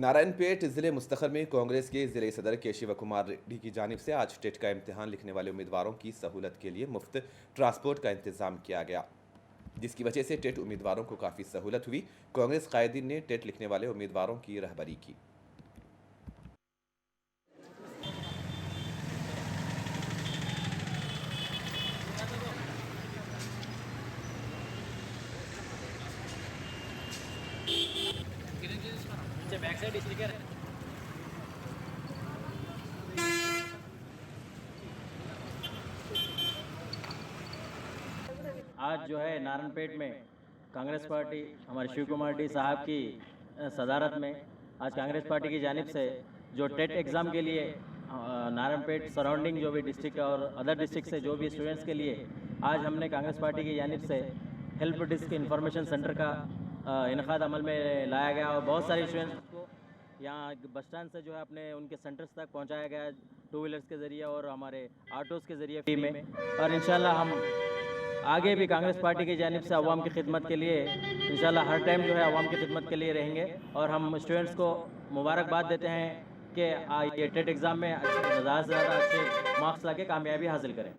नारायणपेट जिले मुस्तखर में कांग्रेस के जिले सदर के शिव कुमार रेड्डी की जानिब से आज टेट का इम्तिहान लिखने वाले उम्मीदवारों की सहूलत के लिए मुफ्त ट्रांसपोर्ट का इंतजाम किया गया, जिसकी वजह से टेट उम्मीदवारों को काफ़ी सहूलत हुई। कांग्रेस कायदीन ने टेट लिखने वाले उम्मीदवारों की रहबरी की। बैक साइड स्टिकर है। आज जो है नारायणपेट में कांग्रेस पार्टी हमारे शिव कुमार रेड्डी साहब की सदारत में आज कांग्रेस पार्टी की जानिब से जो टेट एग्ज़ाम के लिए नारायणपेट सराउंडिंग जो भी डिस्ट्रिक्ट और अदर डिस्ट्रिक्ट से जो भी स्टूडेंट्स के लिए आज हमने कांग्रेस पार्टी की जानिब से हेल्प डेस्क इंफॉर्मेशन सेंटर का इनकाद अमल में लाया गया और बहुत सारे स्टूडेंट्स को यहाँ बस स्टैंड से जो है अपने उनके सेंटर्स तक पहुँचाया गया, टू व्हीलर्स के ज़रिए और हमारे ऑटोज़ के ज़रिए फ्री में। और इंशाल्लाह हम आगे भी कांग्रेस पार्टी की जानिब से अवाम की खिदमत के लिए इंशाल्लाह हर टाइम जो है अवाम की खिदमत के लिए रहेंगे। और हम स्टूडेंट्स को मुबारकबाद देते हैं कि ये टेट एग्ज़ाम में ज़्यादा से ज़्यादा अच्छे मार्क्स ला के कामयाबी हासिल करें।